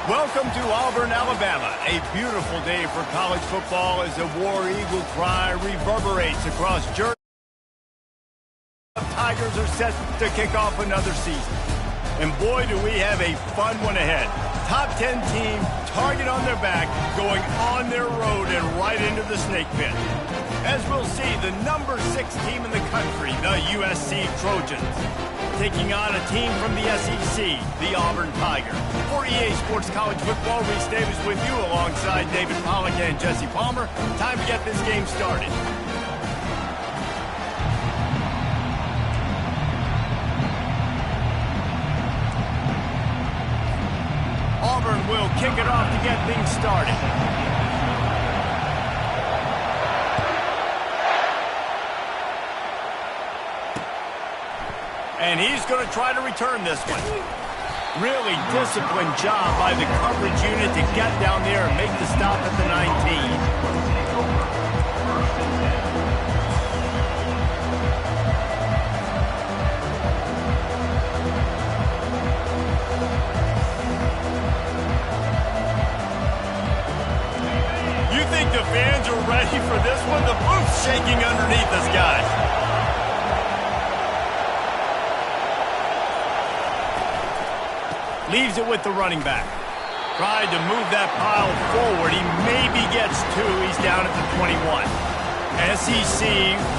Welcome to Auburn, Alabama. A beautiful day for college football as the War Eagle cry reverberates across Georgia. Tigers are set to kick off another season. And boy, do we have a fun one ahead. Top 10 team, target on their back, going on their road and right into the snake pit. As we'll see, the number 6 team in the country, the USC Trojans, taking on a team from the SEC, the Auburn Tigers. For EA Sports College Football, Reese Davis with you alongside David Pollack and Jesse Palmer. Time to get this game started. Auburn will kick it off to get things started. And he's going to try to return this one. Really disciplined job by the coverage unit to get down there and make the stop at the 19. The fans are ready for this one. The booth's shaking underneath us, guys. Leaves it with the running back. Tried to move that pile forward. He maybe gets 2. He's down at the 21. SEC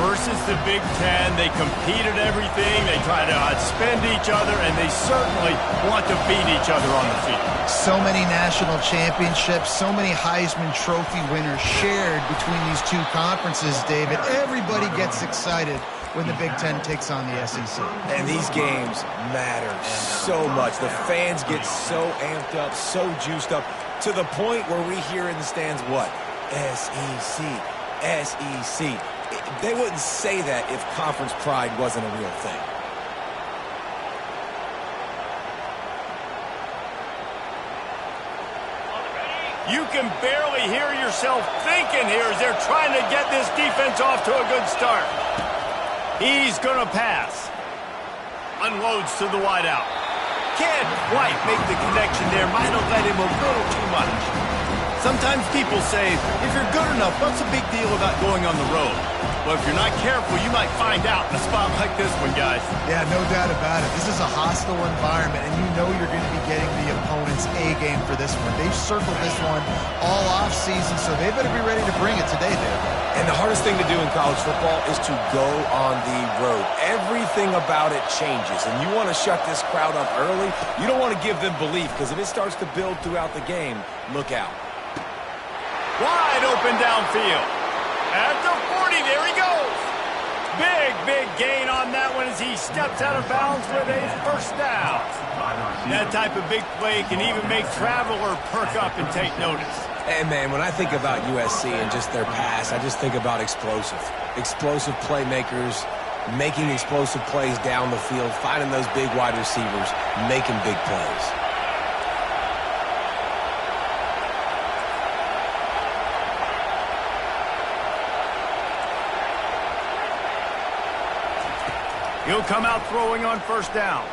versus the Big Ten. They compete at everything. They try to outspend each other, and they certainly want to beat each other on the field. So many national championships, so many Heisman Trophy winners shared between these two conferences, David. Everybody gets excited when the Big Ten takes on the SEC. And these games matter so much. The fans get so amped up, so juiced up, to the point where we hear in the stands, what? SEC. SEC. They wouldn't say that if conference pride wasn't a real thing. You can barely hear yourself thinking here as they're trying to get this defense off to a good start. He's going to pass. Unloads to the wideout. Can't quite make the connection there. Might have let him a little too much. Sometimes people say, if you're good enough, what's the big deal about going on the road? Well, if you're not careful, you might find out in a spot like this one, guys. Yeah, no doubt about it. This is a hostile environment, and you know you're going to be getting the opponent's A-game for this one. They've circled this one all off-season, so they better be ready to bring it today, Dave. And the hardest thing to do in college football is to go on the road. Everything about it changes, and you want to shut this crowd up early. You don't want to give them belief, because if it starts to build throughout the game, look out. Wide open downfield. At the 40, there he goes. Big gain on that one as he steps out of bounds with a first down. That type of big play can even make traveler perk up and take notice. And, man, when I think about USC and just their pass, I just think about explosive. Explosive playmakers, making explosive plays down the field, finding those big wide receivers, making big plays. He'll come out throwing on first down.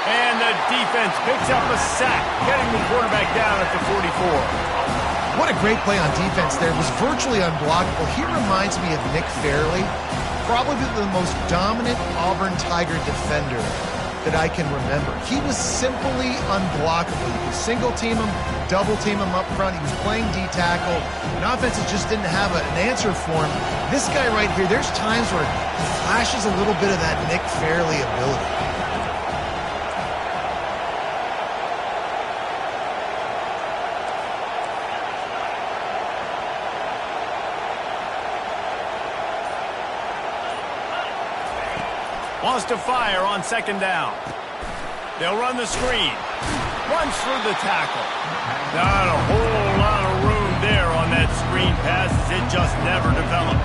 And the defense picks up a sack, getting the quarterback down at the 44. What a great play on defense there. It was virtually unblockable. He reminds me of Nick Fairley, probably the most dominant Auburn Tiger defender that I can remember. He was simply unblockable. You could single-team him, double-team him up front. He was playing D-tackle. And offenses just didn't have an answer for him. This guy right here, there's times where he flashes a little bit of that Nick Fairley ability. Wants to fire on second down. They'll run the screen. Runs through the tackle. Not a whole lot of room there on that screen pass as it just never developed.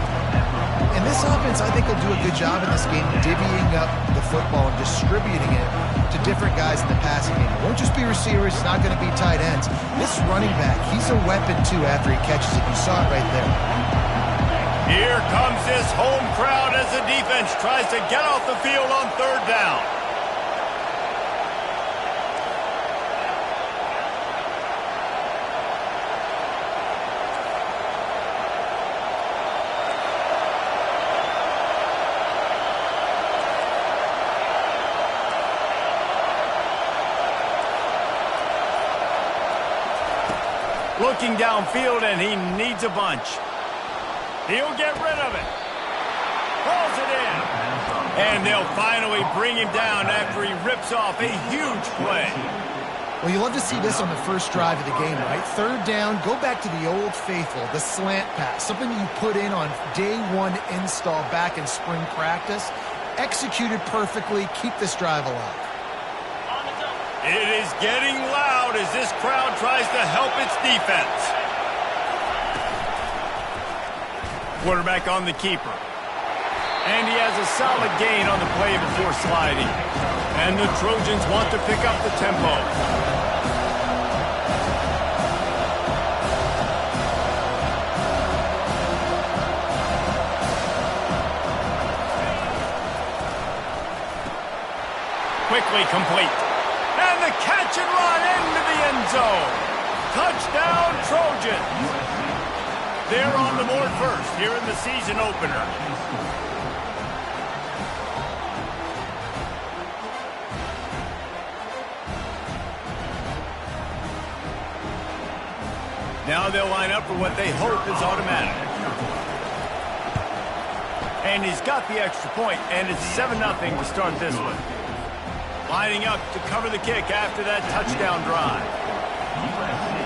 And this offense, I think, will do a good job in this game divvying up the football and distributing it to different guys in the passing game. It won't just be receivers. It's not going to be tight ends. This running back, he's a weapon, too, after he catches it. You saw it right there. Here comes this home crowd as the defense tries to get off the field on third down. Looking downfield, and he needs a bunch. He'll get rid of it. Pulls it in. And they'll finally bring him down after he rips off a huge play. Well, you love to see this on the first drive of the game, right? Third down, go back to the old faithful, the slant pass, something you put in on day one install back in spring practice. Executed perfectly, keep this drive alive. It is getting loud as this crowd tries to help its defense. Quarterback on the keeper. And he has a solid gain on the play before sliding. And the Trojans want to pick up the tempo. Quickly complete. And the catch and run into the end zone. Touchdown, Trojans. They're on the board first here in the season opener. Now they'll line up for what they hope is automatic. And he's got the extra point, and it's 7-0 to start this one. Lining up to cover the kick after that touchdown drive. USC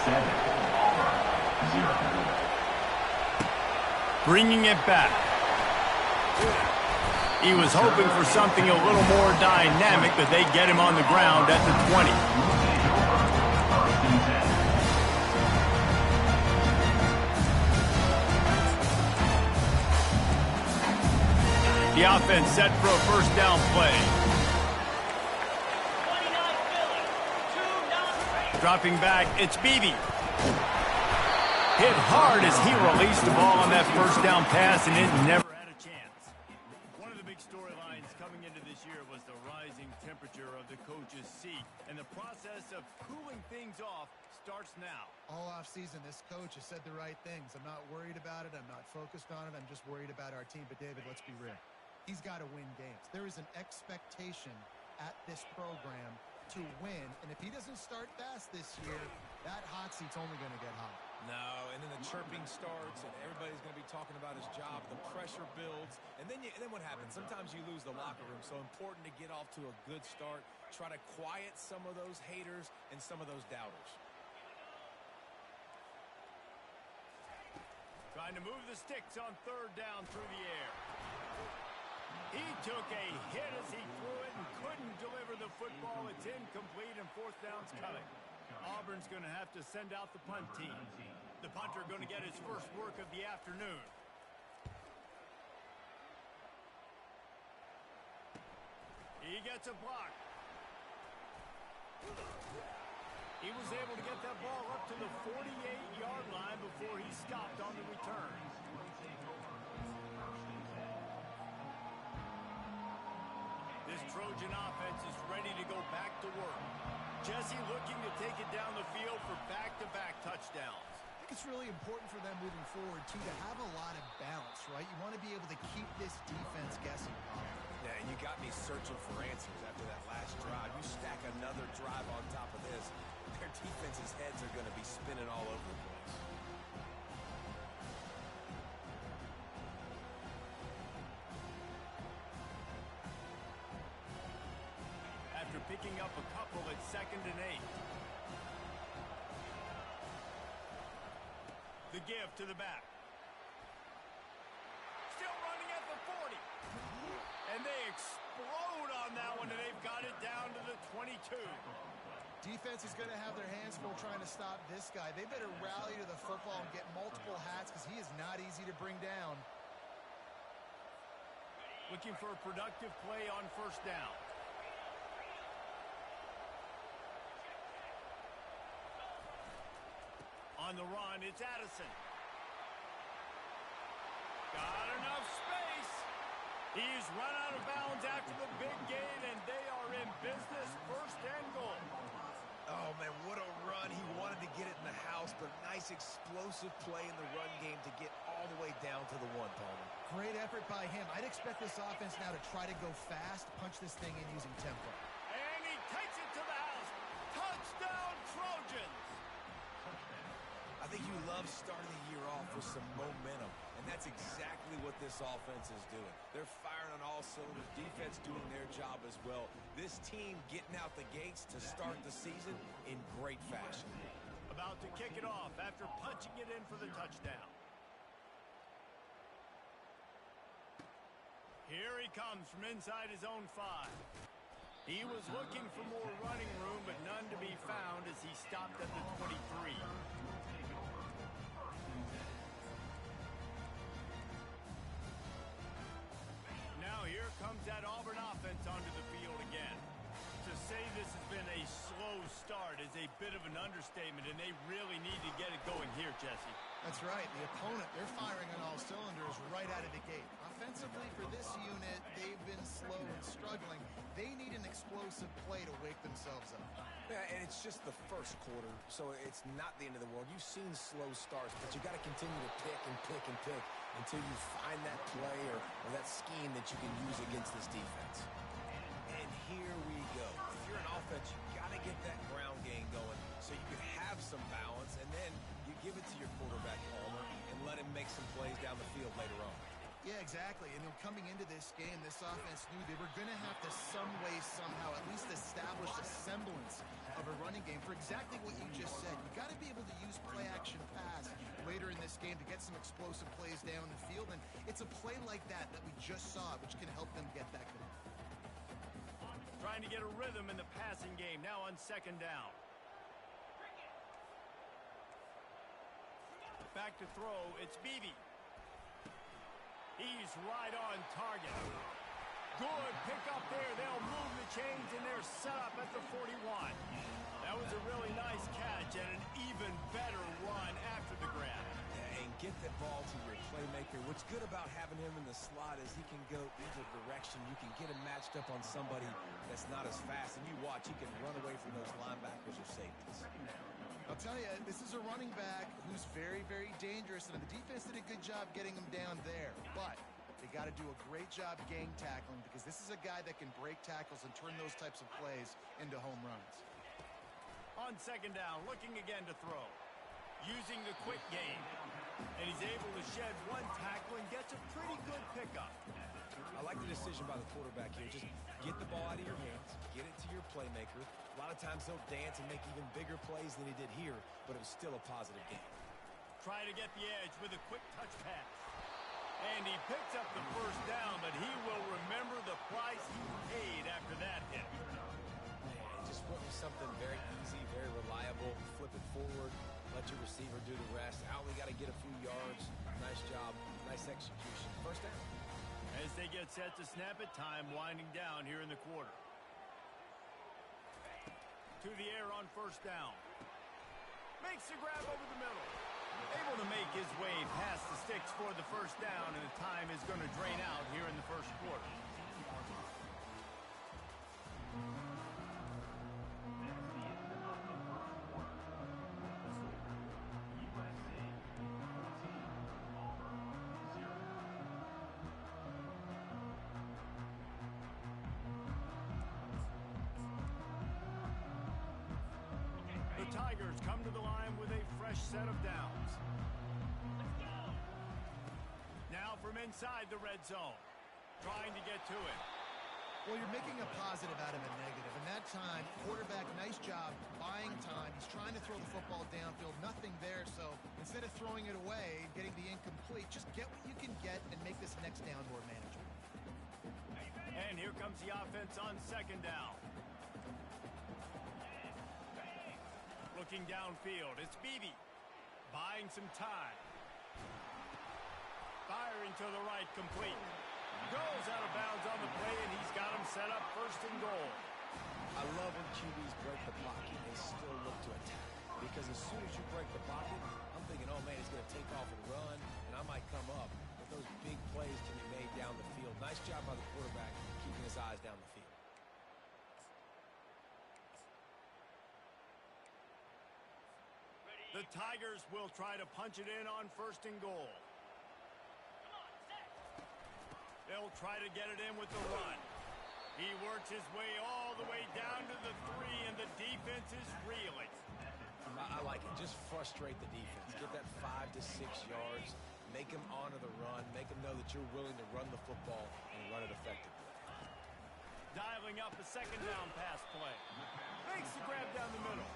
7, Auburn 0. Bringing it back. He was hoping for something a little more dynamic, but they get him on the ground at the 20. The offense set for a first down play. Dropping back, it's Beebe. Hit hard as he released the ball on that first down pass, and it never had a chance. One of the big storylines coming into this year was the rising temperature of the coach's seat, and the process of cooling things off starts now. All offseason, this coach has said the right things. I'm not worried about it. I'm not focused on it. I'm just worried about our team. But, David, let's be real. He's got to win games. There is an expectation at this program to win, and if he doesn't start fast this year, that hot seat's only going to get hot. No, and then the chirping starts, and everybody's going to be talking about his job. The pressure builds, and then what happens? Sometimes you lose the locker room, so important to get off to a good start. Try to quiet some of those haters and some of those doubters. Trying to move the sticks on third down through the air. He took a hit as he threw it and couldn't deliver the football. It's incomplete and fourth down's coming. Auburn's going to have to send out the punt team. The punter going to get his first work of the afternoon. He gets a block. He was able to get that ball up to the 48-yard line before he stopped on the return. This Trojan offense is ready to go back to work. Jesse looking to take it down the field for back-to-back touchdowns. I think it's really important for them moving forward, too, to have a lot of balance, right? You want to be able to keep this defense guessing. Yeah, and you got me searching for answers after that last drive. You stack another drive on top of this, their defense's heads are going to be spinning all over the place. After picking up a couple at 2nd and 8. The give to the back. Still running at the 40. And they explode on that one, and they've got it down to the 22. Defense is going to have their hands full trying to stop this guy. They better rally to the football and get multiple hats because he is not easy to bring down. Looking for a productive play on first down. On the run, it's Addison. Got enough space. He's run out of bounds after the big gain, and they are in business. First and goal. Oh, man, what a run. He wanted to get it in the house, but nice explosive play in the run game to get all the way down to the 1, Palmer. Great effort by him. I'd expect this offense now to try to go fast, punch this thing in using tempo. And he takes it to the house. Touchdown, Trojans. starting the year off with some momentum, and that's exactly what this offense is doing. They're firing on all cylinders, defense doing their job as well. This team getting out the gates to start the season in great fashion. About to kick it off after punching it in for the touchdown. Here he comes from inside his own 5. He was looking for more running room, but none to be found as he stopped at the 23. Now here comes that Auburn offense onto the field again. To say this has been a slow start is a bit of an understatement, and they really need to get it going here, Jesse. That's right. The opponent, they're firing on all cylinders right out of the gate. Offensively, for this unit, they've been slow and struggling. They need an explosive play to wake themselves up. Yeah, and it's just the first quarter, so it's not the end of the world. You've seen slow starts, but you got to continue to pick and pick and pick until you find that play or that scheme that you can use against this defense. And here we go. If you're an offense, you got to get that ground game going so you can have some balance, and then you give it to your quarterback, Palmer, and let him make some plays down the field later on. Yeah, exactly. And coming into this game, this offense knew they were going to have to some way, somehow, at least establish a semblance of a running game for exactly what you just said. You got to be able to use play-action pass later in this game to get some explosive plays down the field, and it's a play like that we just saw, which can help them get that going. Trying to get a rhythm in the passing game, now on second down. Back to throw, it's Beebe. He's right on target. Good pick up there. They'll move the chains, and they're set up at the 41. That was a really nice catch and an even better run after the grab. Yeah, and get the ball to your playmaker. What's good about having him in the slot is he can go either direction. You can get him matched up on somebody that's not as fast, and you watch, he can run away from those linebackers or safeties. I'll tell you, this is a running back who's very, very dangerous, and the defense did a good job getting him down there. But they got to do a great job gang tackling, because this is a guy that can break tackles and turn those types of plays into home runs. On second down, looking again to throw. Using the quick game. And he's able to shed one tackle and gets a pretty good pickup. I like the decision by the quarterback here. Just get the ball out of your hands, get it to your playmaker. A lot of times he'll dance and make even bigger plays than he did here, but it was still a positive game. Try to get the edge with a quick touch pass. And he picks up the first down, but he will remember the price he paid after that hit. Man, just went with something very easy, very reliable. Flip it forward, let your receiver do the rest. Out, we got to get a few yards. Nice job, nice execution. First down. As they get set to snap it, time winding down here in the quarter. To the air on first down. Makes the grab over the middle. Able to make his way past the sticks for the first down, and the time is going to drain out here in the first quarter. The Tigers come to the line with a fresh set of downs. Now from inside the red zone, trying to get to it. Well, you're making a positive out of a negative, and that time, quarterback, nice job buying time. He's trying to throw the football downfield, nothing there, so instead of throwing it away and getting the incomplete, just get what you can get and make this next down more manageable. And here comes the offense on second down. Looking downfield, it's Beebe. Buying some time. Firing to the right, complete. Goes out of bounds on the play, and he's got him set up first and goal. I love when QBs break the pocket, they still look to attack. Because as soon as you break the pocket, I'm thinking, oh man, he's going to take off and run, and I might come up. But those big plays can be made down the field. Nice job by the quarterback, keeping his eyes down the field. The Tigers will try to punch it in on first and goal. They'll try to get it in with the run. He works his way all the way down to the 3, and the defense is reeling. I like it. Just frustrate the defense. Get that 5 to 6 yards. Make them honor the run. Make them know that you're willing to run the football and run it effectively. Dialing up a second down pass play. Makes the grab down the middle.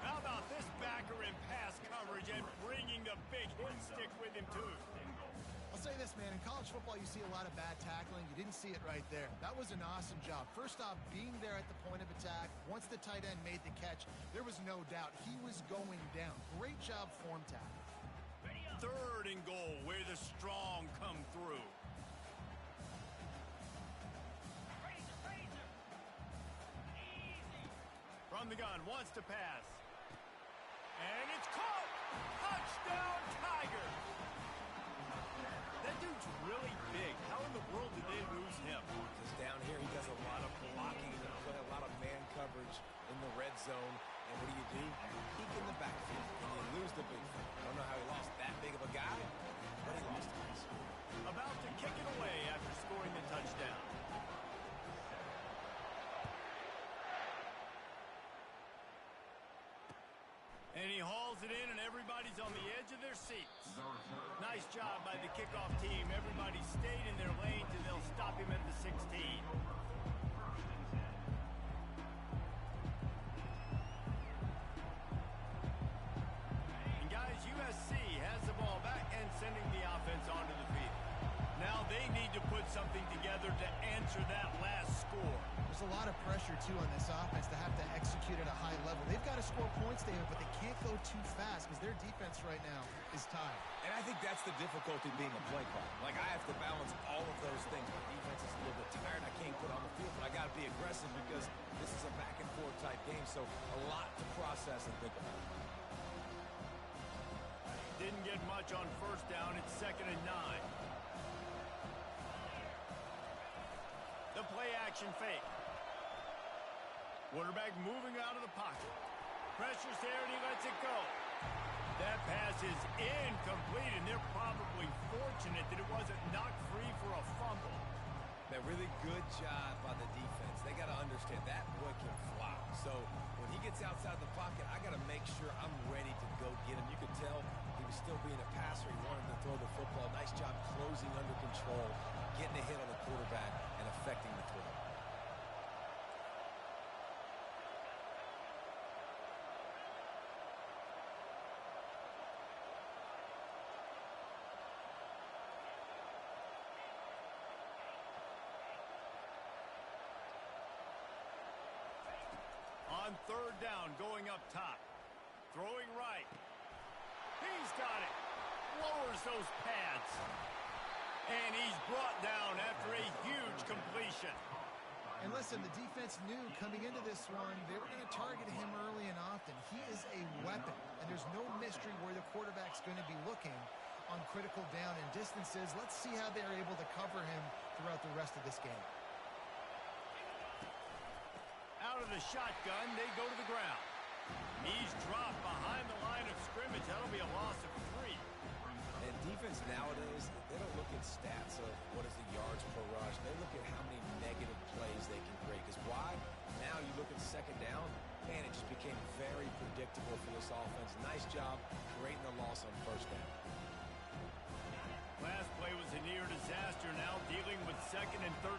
How about this backer in pass coverage and bringing the big hit stick with him, too? I'll say this, man. In college football, you see a lot of bad tackling. You didn't see it right there. That was an awesome job. First off, being there at the point of attack. Once the tight end made the catch, there was no doubt he was going down. Great job form tackle. 3rd and goal, where the strong come through. From the gun, wants to pass. And it's caught! Touchdown, Tigers! That dude's really big. How in the world did they lose him? Because down here he does a lot of blocking and play a lot of man coverage in the red zone. And what do? Peek in the backfield, and you lose the big thing. I don't know how he lost that big of a guy, but he lost it. About to kick it away after scoring the touchdown. And he hauls it in, and everybody's on the edge of their seats. Nice job by the kickoff team. Everybody stayed in their lanes, and they'll stop him at the 16. And guys, USC has the ball back and sending the offense onto the field. Now they need to put something together to answer that last score. There's a lot of pressure, too, on this offense to have to execute at a high level. They've got to score points, David, but they can't go too fast because their defense right now is tired. And I think that's the difficulty being a play caller. Like, I have to balance all of those things. My defense is a little bit tired. I can't put on the field, but I got to be aggressive because this is a back-and-forth type game, so a lot to process and think about. Didn't get much on first down. It's 2nd and 9. The play-action fake. Quarterback moving out of the pocket. Pressure's there, and he lets it go. That pass is incomplete, and they're probably fortunate that it wasn't knocked free for a fumble. That really good job by the defense. They got to understand that boy can fly. So when he gets outside the pocket, I got to make sure I'm ready to go get him. You could tell he was still being a passer. He wanted to throw the football. Nice job closing under control, getting a hit on the quarterback, and affecting the throw. On 3rd down, going up top. Throwing right. He's got it. Lowers those pads. And he's brought down after a huge completion. And listen, the defense knew coming into this one, they were going to target him early and often. He is a weapon, and there's no mystery where the quarterback's going to be looking on critical down and distances. Let's see how they're able to cover him throughout the rest of this game. Out of the shotgun, they go to the ground. He's dropped behind the line of scrimmage. That'll be a loss of 3. And defense nowadays, they don't look at stats of what is the yards per rush. They look at how many negative plays they can create. Because why? Now you look at 2nd down, man, it just became very predictable for this offense. Nice job creating the loss on 1st down. Last play was a near disaster. Now dealing with 2nd and 13.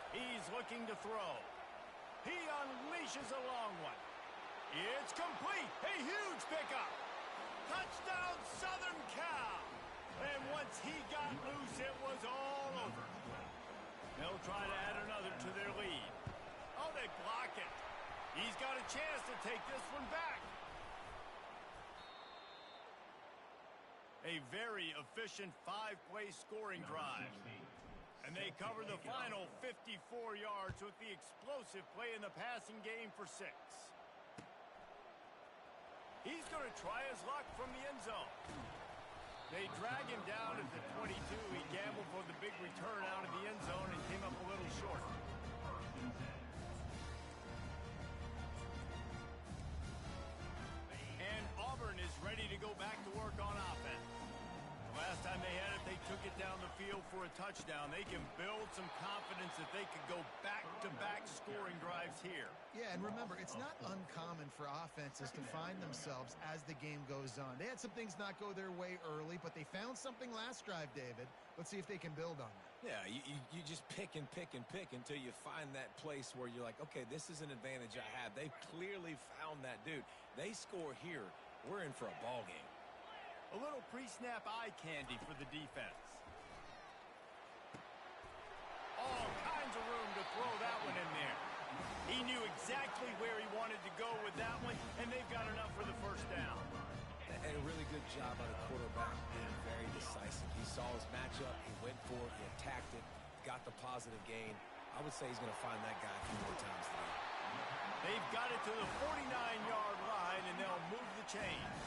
He's looking to throw. He unleashes a long one. It's complete. A huge pickup. Touchdown, Southern Cal. And once he got loose, it was all over. They'll try to add another to their lead. Oh, they block it. He's got a chance to take this one back. A very efficient 5-play scoring drive. And they cover the final 54 yards with the explosive play in the passing game for 6. He's going to try his luck from the end zone. They drag him down at the 22. He gambled for the big return out of the end zone and came up a little short. And Auburn is ready to go back to work on offense. The last time they had it, they took it down the field for a touchdown. They can build some confidence that they could go back-to-back scoring drives here. Yeah, and remember, it's not uncommon for offenses to find themselves as the game goes on. They had some things not go their way early, but they found something last drive, David. Let's see if they can build on that. Yeah, you just pick and pick and pick until you find that place where you're like, okay, this is an advantage I have. They've clearly found that dude. They score here, we're in for a ball game. A little pre-snap eye candy for the defense. All kinds of room to throw that one in there. He knew exactly where he wanted to go with that one, and they've got enough for the first down. And a really good job by the quarterback being very decisive. He saw his matchup, he went for it, he attacked it, got the positive gain. I would say he's going to find that guy a few more times today. They've got it to the 49-yard line, and they'll move the chains.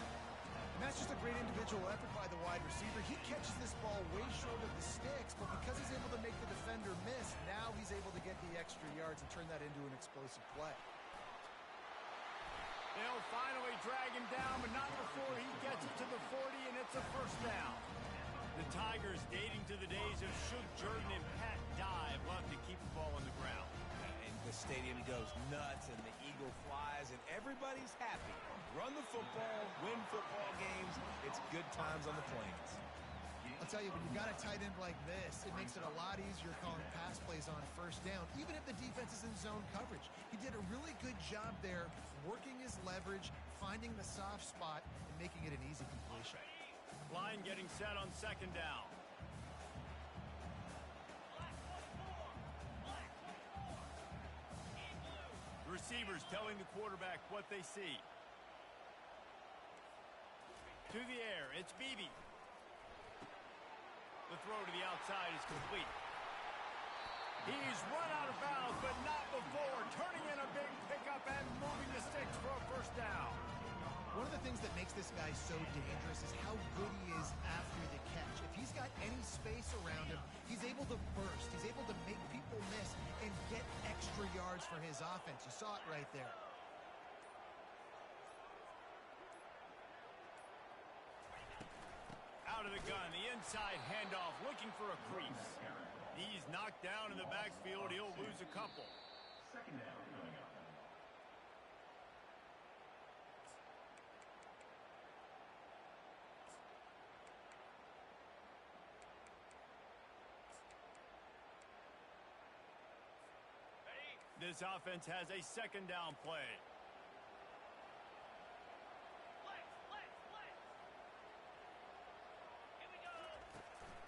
And that's just a great individual effort by the wide receiver. He catches this ball way short of the sticks, but because he's able to make the defender miss, now he's able to get the extra yards and turn that into an explosive play. They'll finally drag him down, but not before he gets it to the 40, and it's a first down. The Tigers, dating to the days of Shook Jordan and Pat Dye, love to keep the ball on the ground. And the stadium goes nuts, and the eagle flies, and everybody's happy. Run the football, win football games. It's good times on the Plains. I'll tell you, when you've got a tight end like this, it makes it a lot easier calling pass plays on first down, even if the defense is in zone coverage. He did a really good job there, working his leverage, finding the soft spot, and making it an easy completion. Line getting set on second down. Receivers telling the quarterback what they see. To the air, it's Beebe. The throw to the outside is complete. He's run out of bounds, but not before turning in a big pickup and moving the sticks for a first down. One of the things that makes this guy so dangerous is how good he is after the catch. If he's got any space around him, he's able to burst. He's able to make people miss and get extra yards for his offense. You saw it right there. Out of the gun, the inside handoff, looking for a crease. He's knocked down in the backfield. He'll lose a couple. Second down coming up. This offense has a second down play.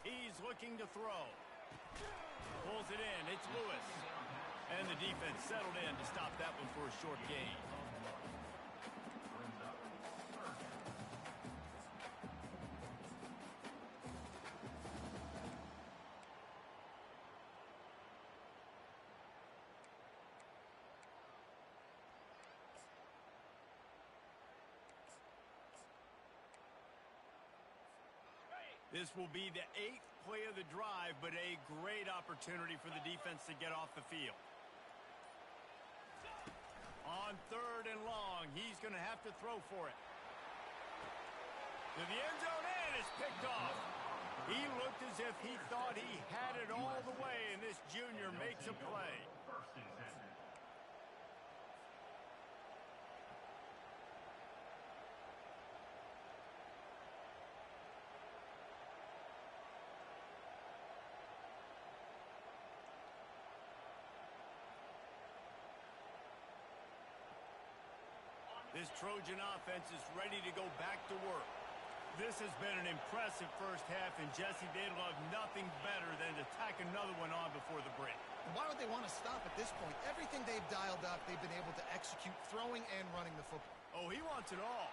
He's looking to throw. Pulls it in. It's Lewis. And the defense settled in to stop that one for a short gain. This will be the 8th play of the drive, but a great opportunity for the defense to get off the field. On 3rd and long, he's going to have to throw for it. To the end zone, and it's picked off. He looked as if he thought he had it all the way, and this junior makes a play. First and 10. This Trojan offense is ready to go back to work. This has been an impressive first half, and Jesse, they'd love nothing better than to tack another one on before the break. And why would they want to stop at this point? Everything they've dialed up, they've been able to execute, throwing and running the football. Oh, he wants it all.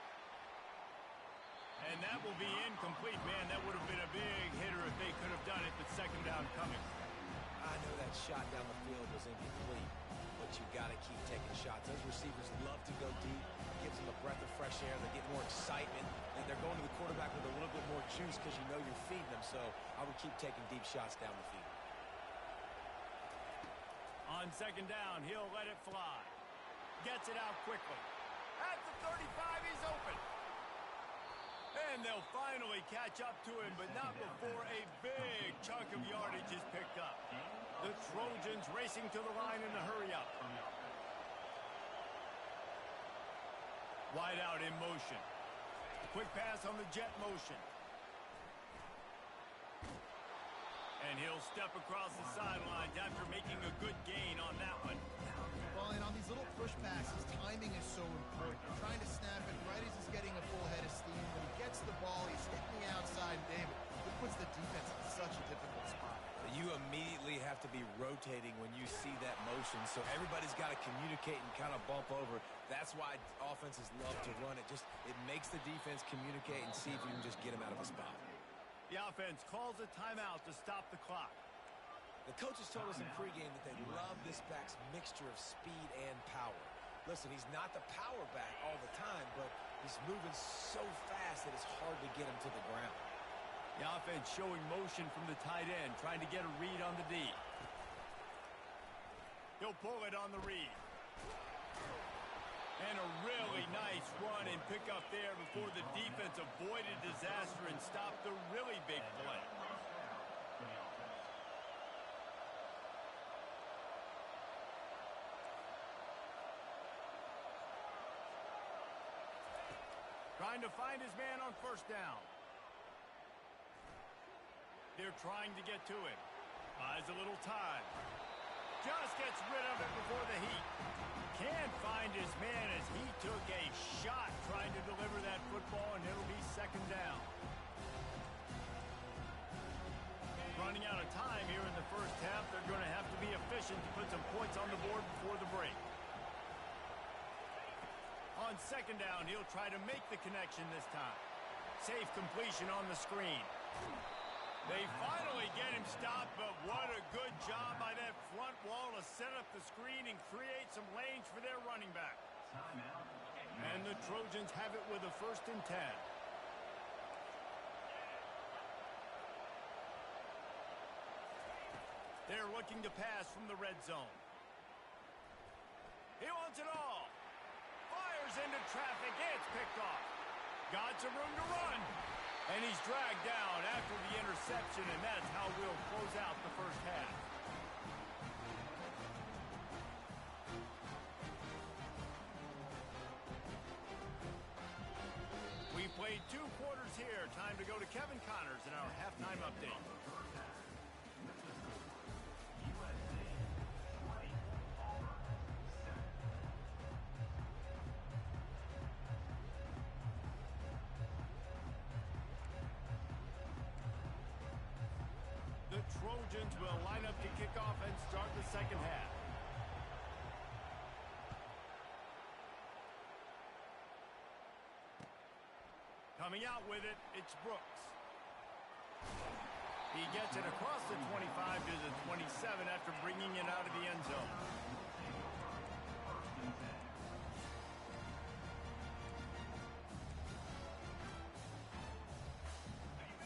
And that will be incomplete, man. That would have been a big hitter if they could have done it, but second down coming. I know that shot down the field was incomplete, but you got to keep taking shots. Those receivers love to go deep. Gives them a breath of fresh fresh air. They get more excitement. And they're going to the quarterback with a little bit more juice because you know you're feeding them. So I would keep taking deep shots down the field. On second down, he'll let it fly. Gets it out quickly. At the 35, he's open. And they'll finally catch up to him, but not before a big chunk of yardage is picked up. The Trojans racing to the line in a hurry-up. Wide out in motion. Quick pass on the jet motion. And he'll step across the sidelines after making a good gain on that one. Well, and on these little push passes, timing is so important. You're trying to snap it right as he's getting a full head of steam. When he gets the ball, he's hitting the outside, David. It puts the defense in such a difficult spot. You immediately have to be rotating when you see that motion, so everybody's got to communicate and kind of bump over. That's why offenses love to run it. It makes the defense communicate and see if you can just get him out of a spot. The offense calls a timeout to stop the clock. The coaches told us in pregame that they love this back's mixture of speed and power. Listen, he's not the power back all the time, but he's moving so fast that it's hard to get him to the ground. The offense showing motion from the tight end, trying to get a read on the D. He'll pull it on the read. And a really nice run and pick up there before the defense avoided disaster and stopped the really big play. Trying to find his man on first down. They're trying to get to him. Buys a little time. Just gets rid of it before the heat. Can't find his man as he took a shot trying to deliver that football, and it'll be second down. Running out of time here in the first half. They're going to have to be efficient to put some points on the board before the break. On second down, he'll try to make the connection this time. Safe completion on the screen. They finally get him stopped, but what a good job by that front wall to set up the screen and create some lanes for their running back. And the Trojans have it with a 1st and 10. They're looking to pass from the red zone. He wants it all. Fires into traffic. It's picked off. Got some room to run. And he's dragged down after the interception, and that's how we'll close out the first half. We played 2 quarters here. Time to go to Kevin Connors in our halftime update. USC 20, Auburn 7. The Trojans will line up to kick off and start the second half. Coming out with it, it's Brooks. He gets it across the 25 to the 27 after bringing it out of the end zone.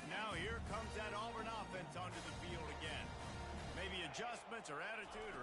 Now here comes that Auburn offense onto the field again. Maybe adjustments or attitude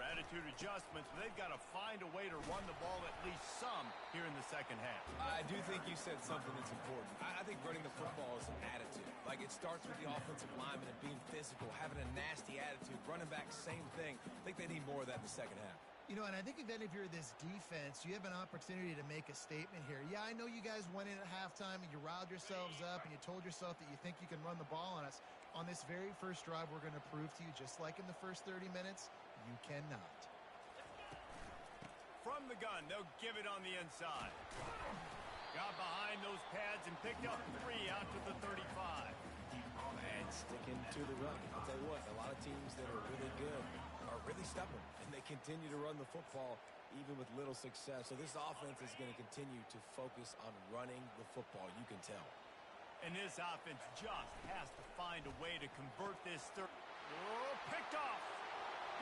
adjustments, but they've got to find a way to run the ball at least some here in the second half. I do think you said something that's important. I think running the football is an attitude. Like, it starts with the offensive lineman and being physical, having a nasty attitude. Running back, same thing. I think they need more of that in the second half. You know, and I think even if you're this defense, you have an opportunity to make a statement here. Yeah, I know you guys went in at halftime and you riled yourselves up and you told yourself that you think you can run the ball on us. On this very first drive, we're going to prove to you, just like in the first 30 minutes, you cannot. From the gun, they'll give it on the inside. Got behind those pads and picked up 3 out to the 35. And sticking to the run. I'll tell you what, a lot of teams that are really good are really stubborn, and they continue to run the football even with little success. So this offense is going to continue to focus on running the football, you can tell. And this offense just has to find a way to convert this third. Oh, picked off.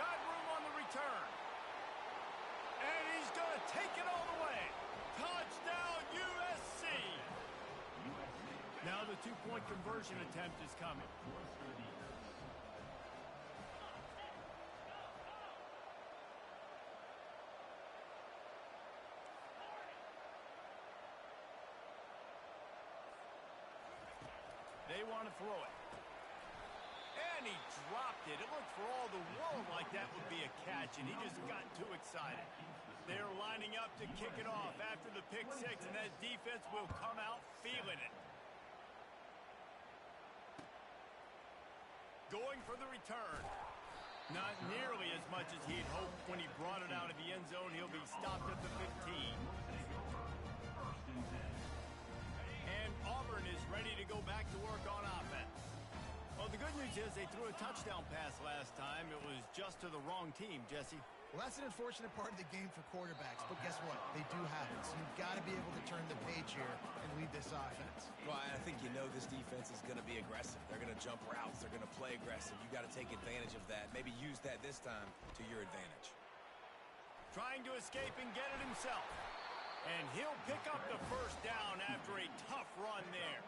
Got room on the return. And he's going to take it all the way. Touchdown, USC. two-point conversion attempt is coming. They want to throw it. And he dropped it. It looked for all the world like that would be a catch, and he just got too excited. They're lining up to kick it off after the pick six, and that defense will come out feeling it. Going for the return. Not nearly as much as he'd hoped when he brought it out of the end zone. He'll be stopped at the 15. And Auburn is ready to go back to work on offense. Well, the good news is they threw a touchdown pass last time. It was just to the wrong team, Jesse. Well, that's an unfortunate part of the game for quarterbacks, but guess what? They do happen, so you've got to be able to turn the page here and lead this offense. Well, I think you know this defense is going to be aggressive. They're going to jump routes. They're going to play aggressive. You've got to take advantage of that. Maybe use that this time to your advantage. Trying to escape and get it himself. And he'll pick up the first down after a tough run there.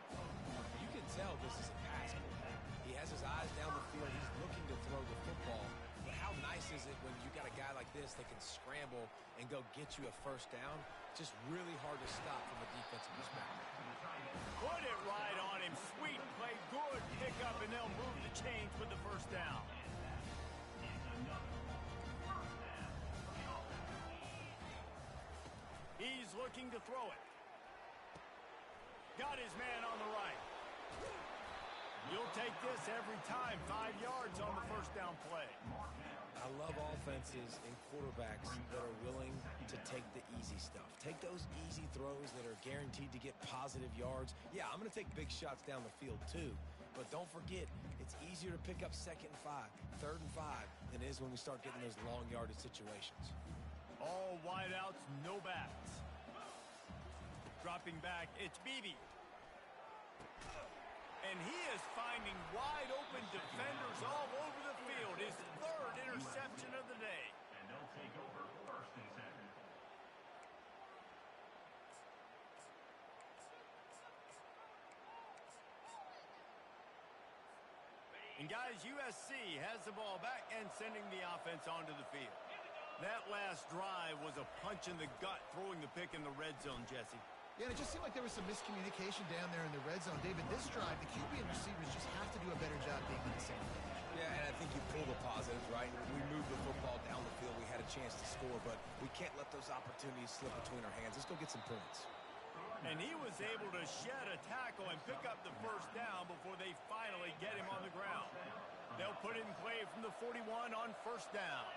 You can tell this is a pass play. He has his eyes down the field. He's looking to throw the football. But how nice is it when you got a guy like this that can scramble and go get you a first down? Just really hard to stop from a defensive perspective. Put it right on him. Sweet play, good pickup, and they'll move the chains with the first down. He's looking to throw it. Got his man on the right. You'll take this every time. 5 yards on the first down play. I love offenses and quarterbacks that are willing to take the easy stuff. Take those easy throws that are guaranteed to get positive yards. Yeah, I'm going to take big shots down the field too. But don't forget, it's easier to pick up 2nd and 5, 3rd and 5 than it is when we start getting those long yardage situations. All wideouts, no backs. Dropping back, it's Beebe. And he is finding wide-open defenders all over the field. His 3rd interception of the day. And they'll take over 1st and 10. And guys, USC has the ball back and sending the offense onto the field. That last drive was a punch in the gut, throwing the pick in the red zone, Jesse. Yeah, and it just seemed like there was some miscommunication down there in the red zone. David, this drive, the QB and receivers just have to do a better job being on the same page. Yeah, and I think you pull the positives, right? We moved the football down the field. We had a chance to score, but we can't let those opportunities slip between our hands. Let's go get some points. And he was able to shed a tackle and pick up the first down before they finally get him on the ground. They'll put it in play from the 41 on first down.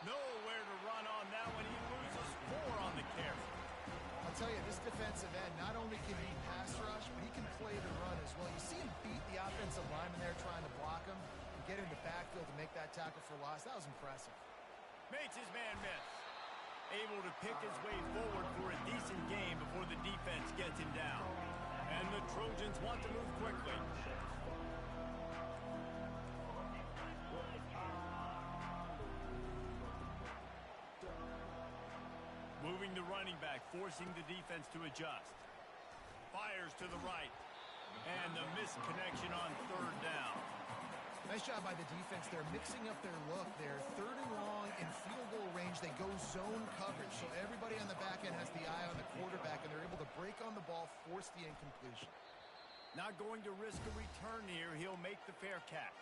Nowhere to run on that one. He loses 4 on the carry. I'll tell you, this defensive end, not only can he pass rush, but he can play the run as well. You see him beat the offensive lineman there trying to block him and get in the backfield to make that tackle for loss. That was impressive. Makes his man miss. Able to pick his way forward for a decent game before the defense gets him down. And the Trojans want to move quickly. Moving the running back, forcing the defense to adjust. Fires to the right. And the misconnection on 3rd down. Nice job by the defense. They're mixing up their look. They're 3rd and long in field goal range. They go zone coverage. So everybody on the back end has the eye on the quarterback, and they're able to break on the ball, force the incompletion. Not going to risk a return here. He'll make the fair catch.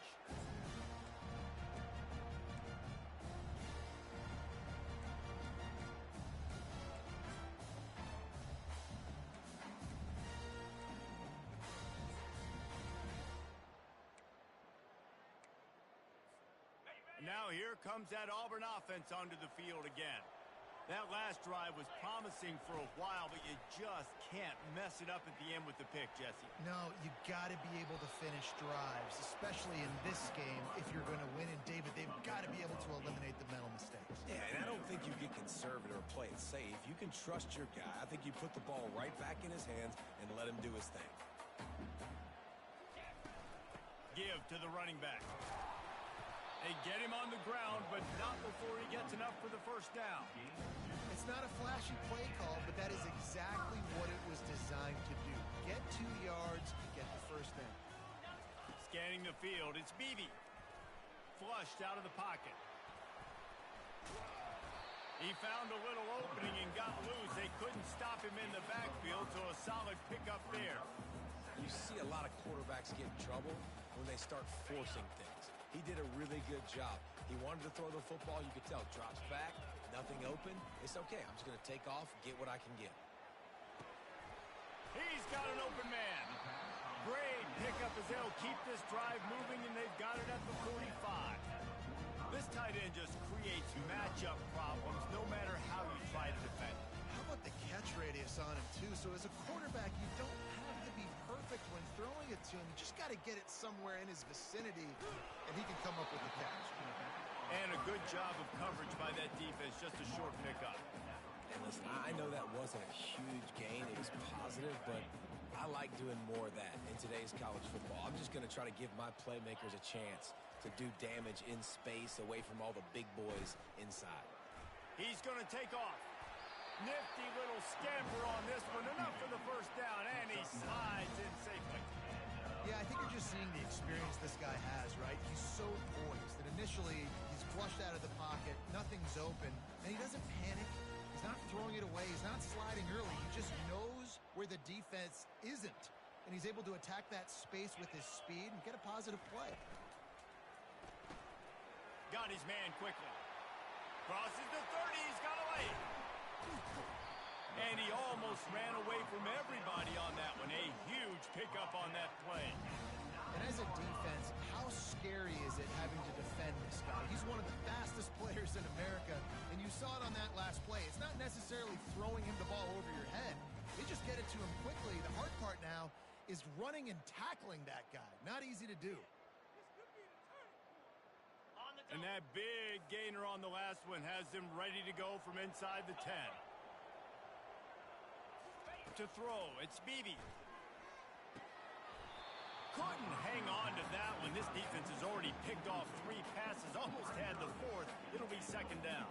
Now here comes that Auburn offense onto the field again. That last drive was promising for a while, but you just can't mess it up at the end with the pick, Jesse. No, you got to be able to finish drives, especially in this game if you're going to win. And David, they've got to be able to eliminate the mental mistakes. Yeah, and I don't think you get conservative or play it safe. You can trust your guy. I think you put the ball right back in his hands and let him do his thing. Give to the running back. They get him on the ground, but not before he gets enough for the first down. It's not a flashy play call, but that is exactly what it was designed to do. Get 2 yards and get the first down. Scanning the field, it's Beebe. Flushed out of the pocket. He found a little opening and got loose. They couldn't stop him in the backfield, so a solid pickup there. You see a lot of quarterbacks get in trouble when they start forcing things. He did a really good job. He wanted to throw the football. You could tell. Drops back, nothing open. It's okay. I'm just going to take off, get what I can get. He's got an open man. Great pickup as they'll keep this drive moving, and they've got it at the 45. This tight end just creates matchup problems no matter how you try to defend. How about the catch radius on him, too? So as a quarterback, you don't have to be perfect when throwing it to him. You just got to get it somewhere in his vicinity, and he can come up with the catch. And a good job of coverage by that defense, just a short pickup. And listen, I know that wasn't a huge gain. It was positive, but I like doing more of that in today's college football. I'm just going to try to give my playmakers a chance to do damage in space away from all the big boys inside. He's going to take off. Nifty little scamper on this one. Enough for the first down, and he slides in safely. Yeah, I think you're just seeing the experience this guy has, right? He's so poised that initially he's flushed out of the pocket, nothing's open, and he doesn't panic. He's not throwing it away. He's not sliding early. He just knows where the defense isn't, and he's able to attack that space with his speed and get a positive play. Got his man quickly. Crosses the 30. He's got away. And he almost ran away from everybody on that one. A huge pickup on that play. And as a defense, how scary is it having to defend this guy? He's one of the fastest players in America, and you saw it on that last play. It's not necessarily throwing him the ball over your head. They just get it to him quickly. The hard part now is running and tackling that guy. Not easy to do. And that big gainer on the last one has them ready to go from inside the 10. To throw, it's Beebe. Couldn't hang on to that one. This defense has already picked off 3 passes, almost had the 4th. It'll be second down.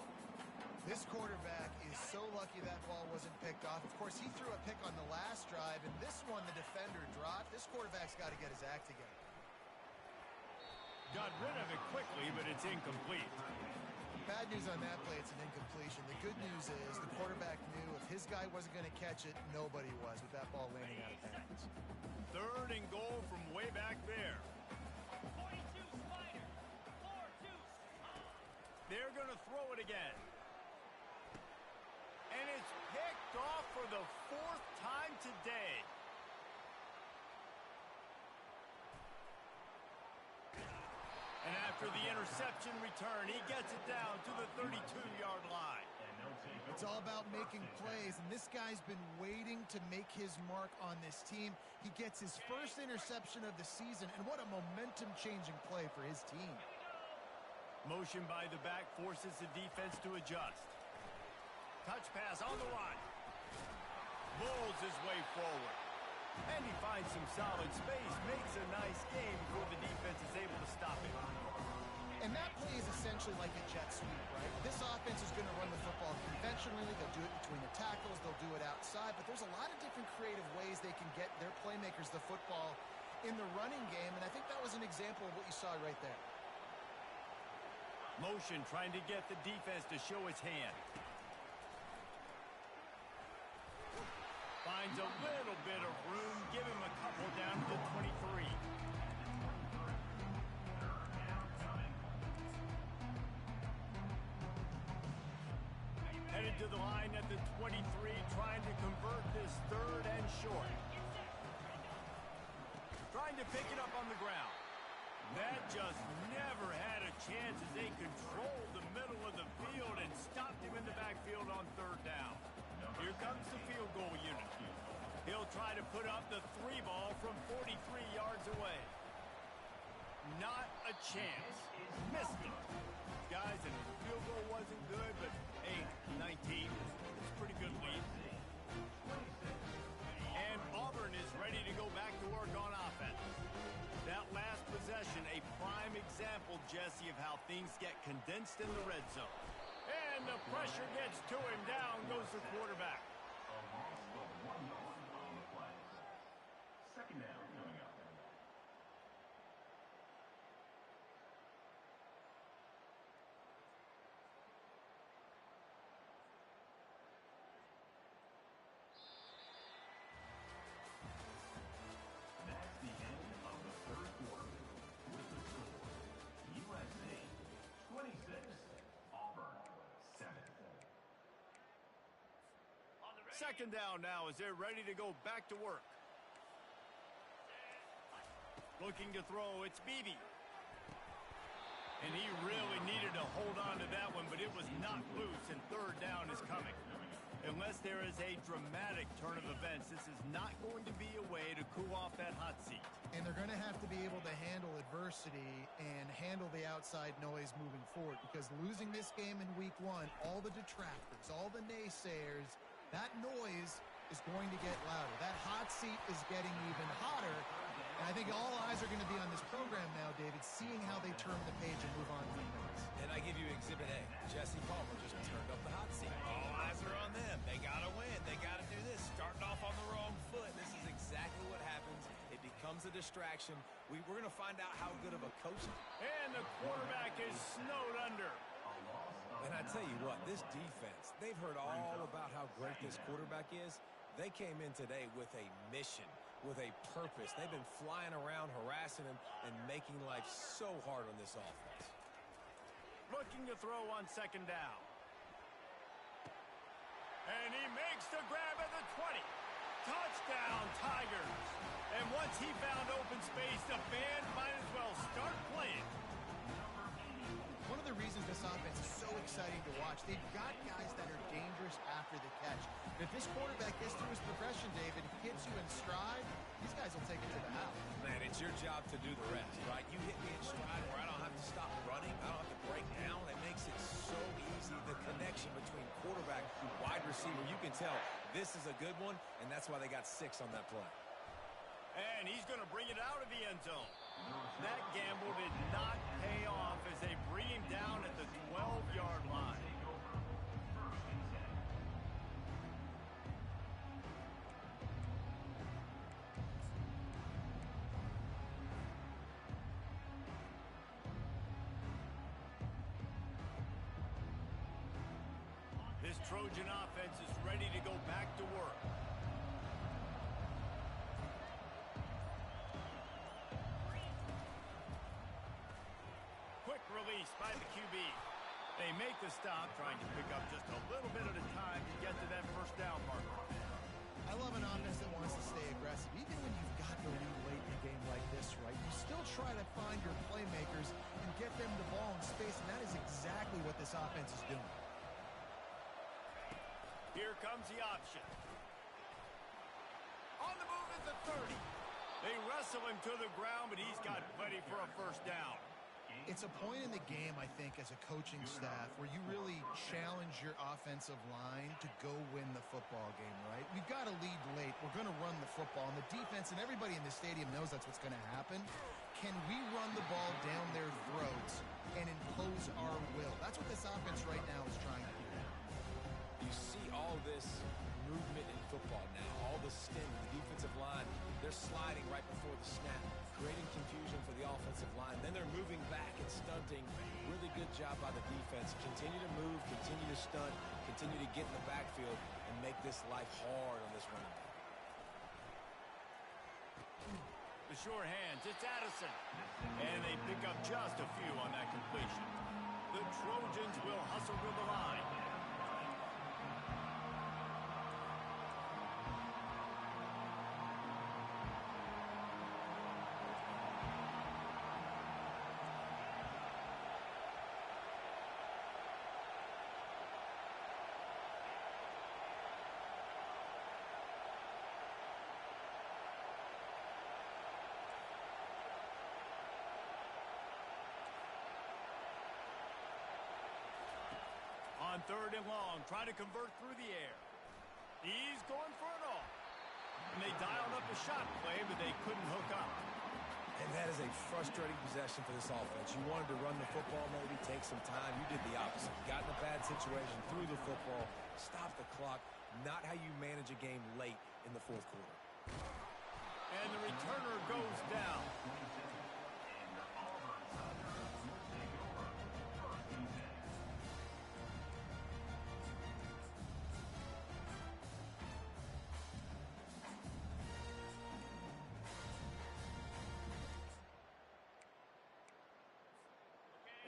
This quarterback is so lucky that ball wasn't picked off. Of course, he threw a pick on the last drive, and this one the defender dropped. This quarterback's got to get his act together. Got rid of it quickly, but it's incomplete. Bad news on that play, it's an incompletion. The good news is the quarterback knew if his guy wasn't going to catch it, nobody was with that ball landing out of bounds. 3rd and goal from way back there. 42 Spider. 4-2. They're going to throw it again. And it's picked off for the 4th time today. And after the interception return, he gets it down to the 32-yard line. It's all about making plays, and this guy's been waiting to make his mark on this team. He gets his first interception of the season, and what a momentum-changing play for his team. Motion by the back forces the defense to adjust. Touch pass on the line. Bulls his way forward. And he finds some solid space, makes a nice game before the defense is able to stop it. And that play is essentially like a jet sweep, right? This offense is going to run the football conventionally. They'll do it between the tackles. They'll do it outside. But there's a lot of different creative ways they can get their playmakers the football in the running game. And I think that was an example of what you saw right there. Motion trying to get the defense to show its hand. Finds a little bit of room. Give him a couple down to the 23. Headed to the line at the 23, trying to convert this 3rd and short. Trying to pick it up on the ground. That just never had a chance as they controlled the middle of the field and stopped him in the backfield on 3rd down. Here comes the field goal unit. He'll try to put up the 3 ball from 43 yards away. Not a chance. Missed it. Guys, and the field goal wasn't good, but hey, 19 is a pretty good lead. And Auburn is ready to go back to work on offense. That last possession, a prime example, Jesse, of how things get condensed in the red zone. And And the pressure gets to him. Down goes the quarterback. A loss of 1 yard on the play. Second down coming up. That's the end of the third quarter. With the score, USC 26, Auburn 7. Second down now as they're ready to go back to work. Looking to throw, it's Beebe. And he really needed to hold on to that one, but it was knocked loose, and third down is coming. Unless there is a dramatic turn of events, this is not going to be a way to cool off that hot seat. And they're going to have to be able to handle adversity and handle the outside noise moving forward, because losing this game in week 1, all the detractors, all the naysayers, that noise is going to get louder. That hot seat is getting even hotter. And I think all eyes are going to be on this program now, David, seeing how they turn the page and move on to the next. And I give you Exhibit A. Jesse Palmer just turned up the hot seat. All eyes are on them. They got to win. They got to do this. Starting off on the wrong foot. This is exactly what happens. It becomes a distraction. We're going to find out how good of a coach. And the quarterback is snowed under. And I tell you what, this defense, they've heard all about how great this quarterback is. They came in today with a mission, with a purpose. They've been flying around, harassing him, and making life so hard on this offense. Looking to throw on second down. And he makes the grab at the 20. Touchdown, Tigers. And once he found open space, the band might as well start playing. One of the reasons this offense is so exciting to watch, they've got guys that are dangerous after the catch. If this quarterback gets through his progression, David, hits you in stride, these guys will take it to the house. Man, it's your job to do the rest, right? You hit me in stride where I don't have to stop running. I don't have to break down. It makes it so easy. The connection between quarterback and wide receiver, you can tell this is a good one, and that's why they got 6 on that play. And he's going to bring it out of the end zone. That gamble did not pay off as they bring him down at the 12-yard line. This Trojan offense is ready to go back to work. Quick release by the QB. They make the stop, trying to pick up just a little bit at a time to get to that first down marker. I love an offense that wants to stay aggressive. Even when you've got the lead late in a game like this, right, you still try to find your playmakers and get them the ball in space, and that is exactly what this offense is doing. Here comes the option. On the move is the 30. They wrestle him to the ground, but he's got plenty for a first down. It's a point in the game, I think, as a coaching staff where you really challenge your offensive line to go win the football game, right? We've got to lead late. We're going to run the football. And the defense and everybody in the stadium knows that's what's going to happen. Can we run the ball down their throats and impose our will? That's what this offense right now is trying to do. You see all this movement in football now, all the stim, the defensive line, they're sliding right before the snap, creating confusion for the offensive line. Then they're moving back and stunting. Really good job by the defense. Continue to move, continue to stunt, continue to get in the backfield and make this life hard on this running back. The sure hands, it's Addison. And they pick up just a few on that completion. The Trojans will hustle to the line. On third and long, trying to convert through the air. He's going for it all. And they dialed up a shot play, but they couldn't hook up. And that is a frustrating possession for this offense. You wanted to run the football, maybe take some time. You did the opposite. Got in a bad situation, threw the football, stopped the clock. Not how you manage a game late in the fourth quarter. And the returner goes down. And the Auburn Tigers will take over first and 10.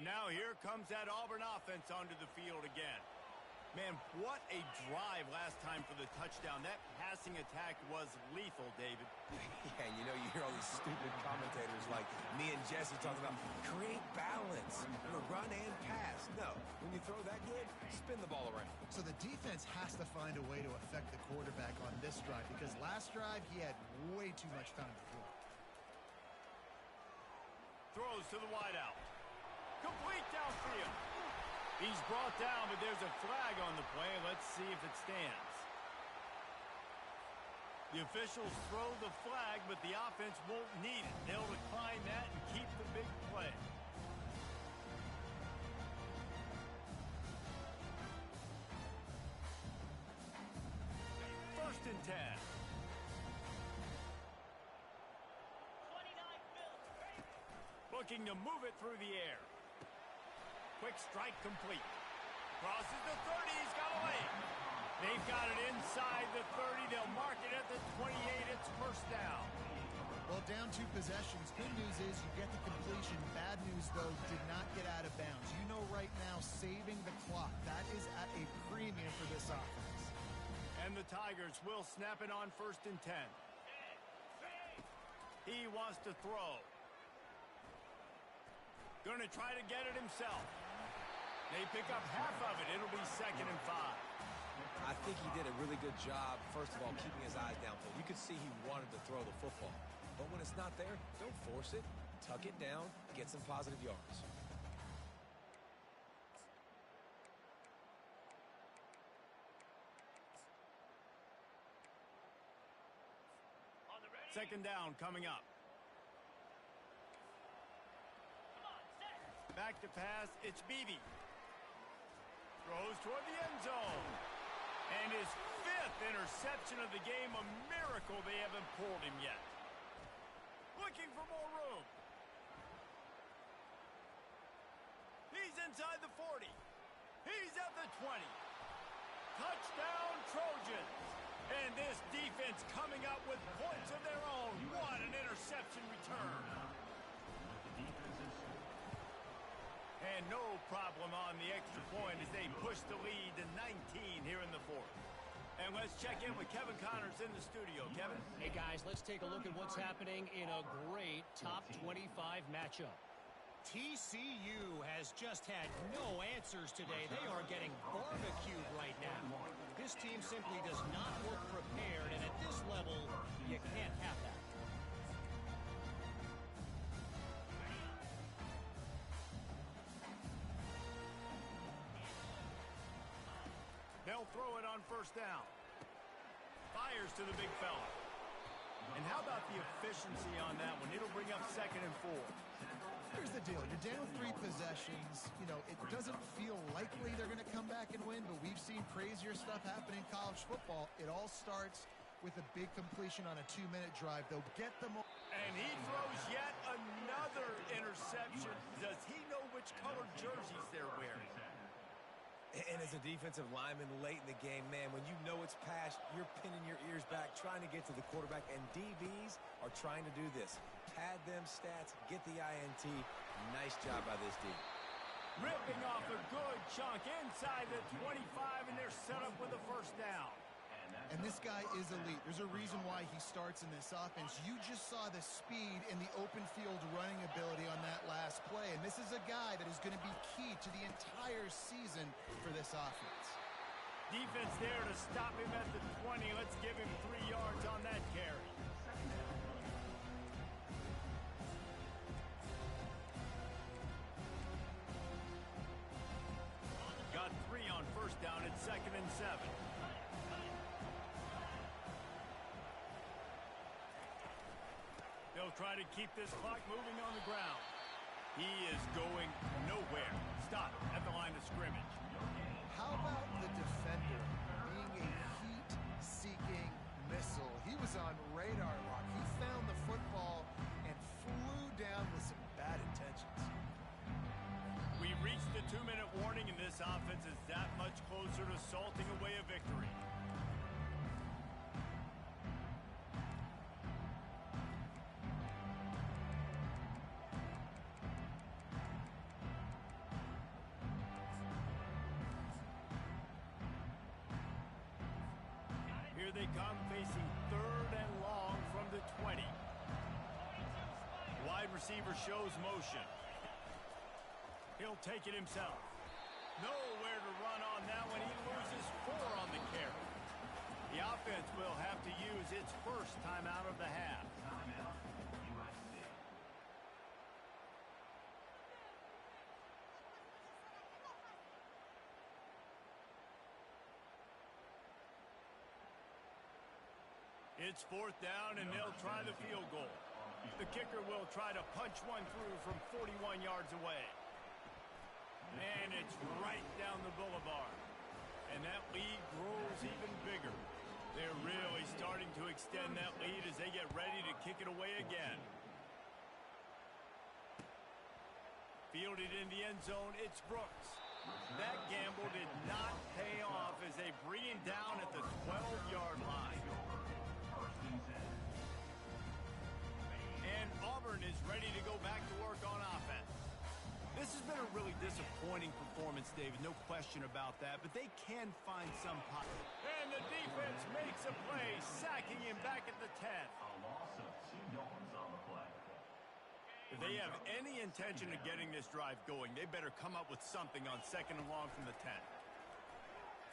Now here comes that Auburn offense onto the field again. Man, what a drive last time for the touchdown. That passing attack was lethal, David. Yeah, you know, you hear all these stupid commentators like me and Jesse talking about create balance, run and pass. No, when you throw that good, spin the ball around. So the defense has to find a way to affect the quarterback on this drive because last drive he had way too much time to throw. Throws to the wideout. Complete downfield. He's brought down, but there's a flag on the play. Let's see if it stands. The officials throw the flag, but the offense won't need it. They'll decline that and keep the big play. First and 10. 29 Bills. Looking to move it through the air. Quick strike complete. Crosses the 30. He's got away. They've got it inside the 30. They'll mark it at the 28. It's first down. Well, down 2 possessions. Good news is you get the completion. Bad news, though, did not get out of bounds. You know right now, saving the clock. That is at a premium for this offense. And the Tigers will snap it on first and 10. He wants to throw. Going to try to get it himself. They pick up half of it. It'll be second and 5. I think he did a really good job, first of all, keeping his eyes downfield. You could see he wanted to throw the football. But when it's not there, don't force it. Tuck it down, get some positive yards. On the ready. Second down coming up. Come on, set. Back to pass. It's Beebe. Throws toward the end zone. And his 5th interception of the game. A miracle they haven't pulled him yet. Looking for more room. He's inside the 40. He's at the 20. Touchdown, Trojans. And this defense coming up with points of their own. What an interception return. With the defensive score. And no problem on the extra point as they push the lead to 19 here in the 4th. And let's check in with Kevin Connors in the studio. Kevin? Hey, guys, let's take a look at what's happening in a great top 25 matchup. TCU has just had no answers today. They are getting barbecued right now. This team simply does not look prepared, and at this level, you can't have that. They'll throw it on first down. Fires to the big fella. And how about the efficiency on that one? It'll bring up second and 4. Here's the deal. You're down 3 possessions. You know, it doesn't feel likely they're going to come back and win, but we've seen crazier stuff happen in college football. It all starts with a big completion on a 2-minute drive. They'll get them. And he throws yet another interception. Does he know which colored jerseys they're wearing? And as a defensive lineman late in the game, man, when you know it's past, you're pinning your ears back, trying to get to the quarterback, and DBs are trying to do this. Pad them stats, get the INT. Nice job by this D. Ripping off a good chunk inside the 25, and they're set up with a first down. And this guy is elite. There's a reason why he starts in this offense. You just saw the speed and the open field running ability on that last play. And this is a guy that is going to be key to the entire season for this offense. Defense there to stop him at the 20. Let's give him 3 yards on that carry. Got 3 on first down at second and 7. They'll try to keep this clock moving on the ground. He is going nowhere. Stop at the line of scrimmage. How about the defender being a heat-seeking missile? He was on radar lock. He found the football and flew down with some bad intentions. We reached the 2-minute warning, and this offense is that much closer to salting away a victory. Here they come, facing 3rd and long from the 20. Wide receiver shows motion. He'll take it himself. Nowhere to run on that one. He loses 4 on the carry. The offense will have to use its first timeout of the half. Timeout, USC. It's 4th down, and they'll try the field goal. The kicker will try to punch one through from 41 yards away. And it's right down the boulevard. And that lead grows even bigger. They're really starting to extend that lead as they get ready to kick it away again. Fielded in the end zone, it's Brooks. That gamble did not pay off as they bring him down at the 12-yard line. And Auburn is ready to go back to work on offense. This has been a really disappointing performance, David, no question about that, but they can find some pop. And the defense makes a play, sacking him back at the 10. A loss of 2 yards on the play. If they have any intention of getting this drive going, they better come up with something on 2nd and long from the 10.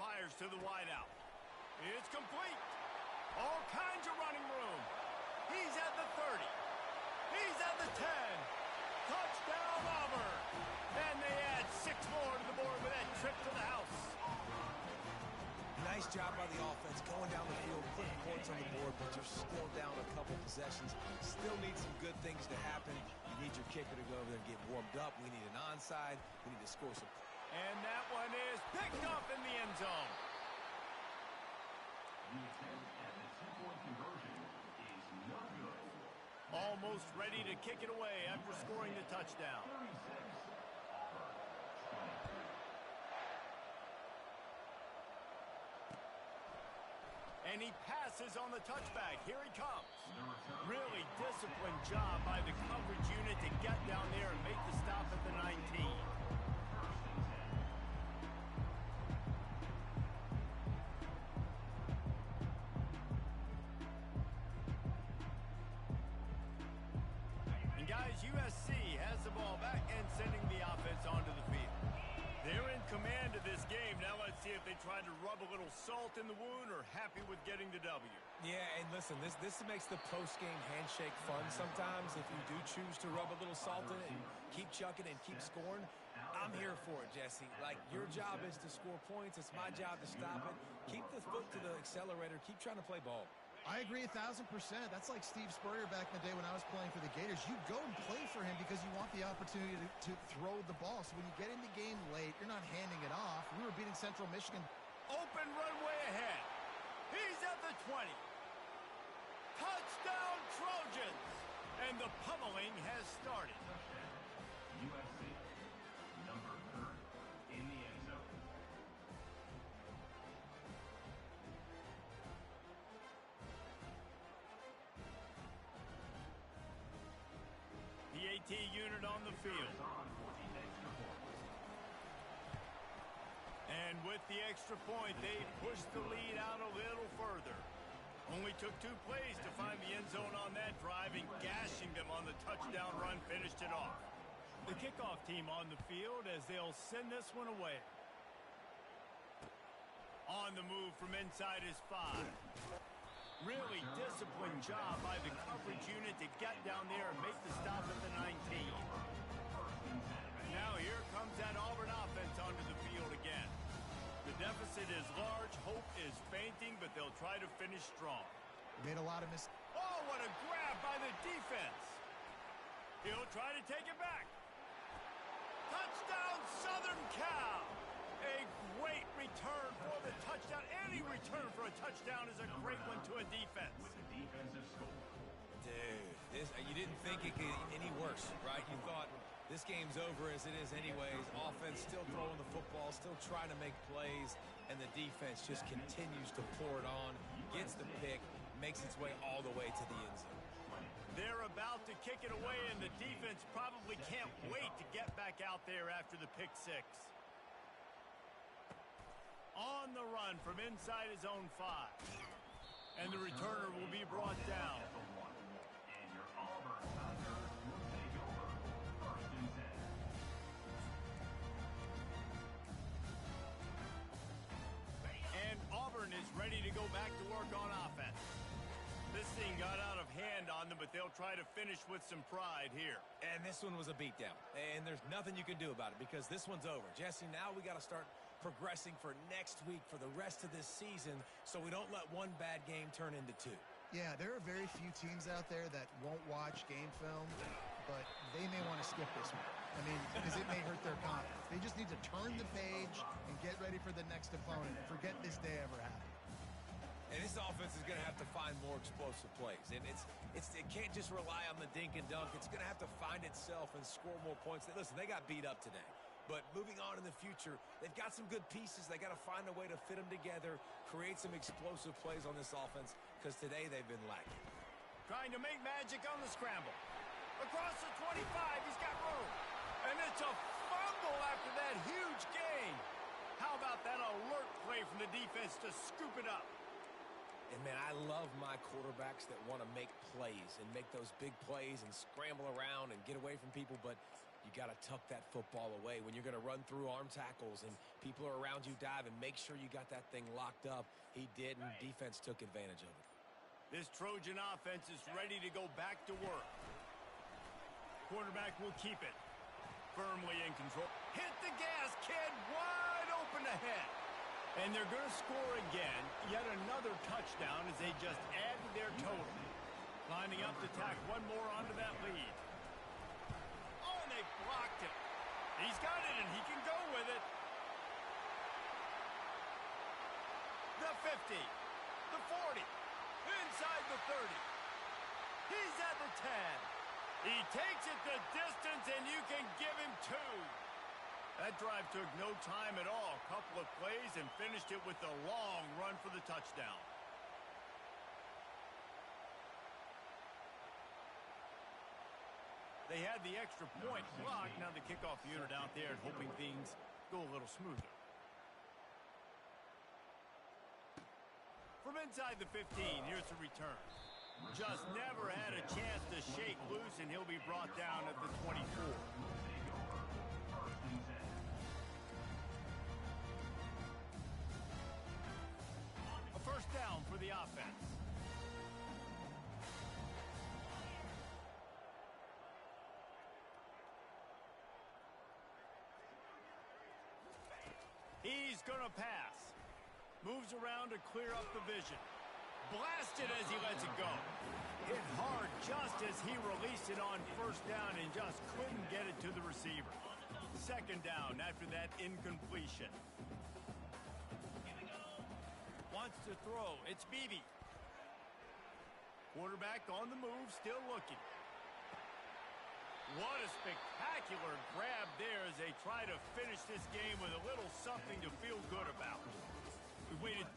Fires to the wideout. It's complete. All kinds of running room. He's at the 30. He's at the 10. Touchdown, Auburn. And they add 6 more to the board with that trip to the house. Nice job by the offense going down the field, putting points on the board, but you're still down a couple possessions. Still need some good things to happen. You need your kicker to go over there and get warmed up. We need an onside. We need to score some. And that one is picked up in the end zone. The attempt at the 2-point conversion is no good. Almost ready to kick it away after scoring the touchdown. 36, Auburn, 23. And he passes on the touchback. Here he comes. Really disciplined job by the coverage unit to get down there and make the stop at the 19. And guys, USC has the ball back and sending the offense onto the field. They're in command of this game. Now let's see if they try to rub a little salt in the wound or happy with getting the W. Yeah, and listen, this makes the post-game handshake fun sometimes. If you do choose to rub a little salt in it and keep chucking and keep scoring, I'm here for it, Jesse. Like, your job is to score points. It's my job to stop it. Keep the foot to the accelerator. Keep trying to play ball. I agree 1,000%. That's like Steve Spurrier back in the day when I was playing for the Gators. You go and play for him because you want the opportunity to throw the ball. So when you get in the game late, you're not handing it off. We were beating Central Michigan. Open runway ahead. He's at the 20. Touchdown Trojans. And the pummeling has started. USC, number 30, in the end zone. The AT unit on the field. On for the extra point. And with the extra point, they pushed the lead out a little further. Only took 2 plays to find the end zone on that drive, and gashing them on the touchdown run finished it off. The kickoff team on the field as they'll send this one away. On the move from inside his 5. Really disciplined job by the coverage unit to get down there and make the stop at the 19. Now here comes that Auburn offense onto the field again. The deficit is large, hope is fainting, but they'll try to finish strong. Made a lot of mistakes. Oh, what a grab by the defense. He'll try to take it back. Touchdown, Southern Cal. A great return for the touchdown. Any return for a touchdown is a great one to a defense. With the defensive score. Dude, you didn't think it could get any worse, right? You thought this game's over as it is anyways. Offense still throwing the football, still trying to make plays, and the defense just continues to pour it on, gets the pick, makes its way all the way to the end zone. They're about to kick it away, and the defense probably can't wait to get back out there after the pick six. On the run from inside his own 5. And the returner will be brought down. And your Auburn Tigers will take over 1st and 10. And Auburn is ready to go back to work on offense. This thing got out of hand on them, but they'll try to finish with some pride here. And this one was a beatdown. And there's nothing you can do about it because this one's over. Jesse, now we got to start progressing for next week for the rest of this season so we don't let one bad game turn into 2. Yeah, there are very few teams out there that won't watch game film, but they may want to skip this one. I mean, because it may hurt their confidence. They just need to turn the page and get ready for the next opponent and forget this day ever happened. And this offense is going to have to find more explosive plays. And it can't just rely on the dink and dunk. It's going to have to find itself and score more points. Listen, they got beat up today. But moving on in the future, they've got some good pieces. They got to find a way to fit them together, create some explosive plays on this offense, because today they've been lacking. Trying to make magic on the scramble. Across the 25, he's got room. And it's a fumble after that huge gain. How about that alert play from the defense to scoop it up? And, man, I love my quarterbacks that want to make plays and make those big plays and scramble around and get away from people, but you got to tuck that football away. When you're going to run through arm tackles and people are around you diving, make sure you got that thing locked up. He did, and defense took advantage of it. This Trojan offense is ready to go back to work. Quarterback will keep it. Firmly in control. Hit the gas, kid. Wide open ahead. And they're going to score again. Yet another touchdown as they just add to their total. Lining up to tack one more onto that lead. Oh, and they blocked it. He's got it, and he can go with it. The 50. The 40. Inside the 30. He's at the 10. He takes it the distance, and you can give him 2. That drive took no time at all. A couple of plays and finished it with a long run for the touchdown. They had the extra point blocked. Now the kickoff unit out there and hoping things go a little smoother. From inside the 15, here's the return. Just never had a chance to shake loose, and he'll be brought down at the 24. A first down for the offense. He's going to pass. Moves around to clear up the vision. Blasted as he lets it go. Hit hard just as he released it on first down and just couldn't get it to the receiver. Second down after that incompletion. Wants to throw. It's Beebe. Quarterback on the move, still looking. What a spectacular grab there as they try to finish this game with a little something to feel good about. We waited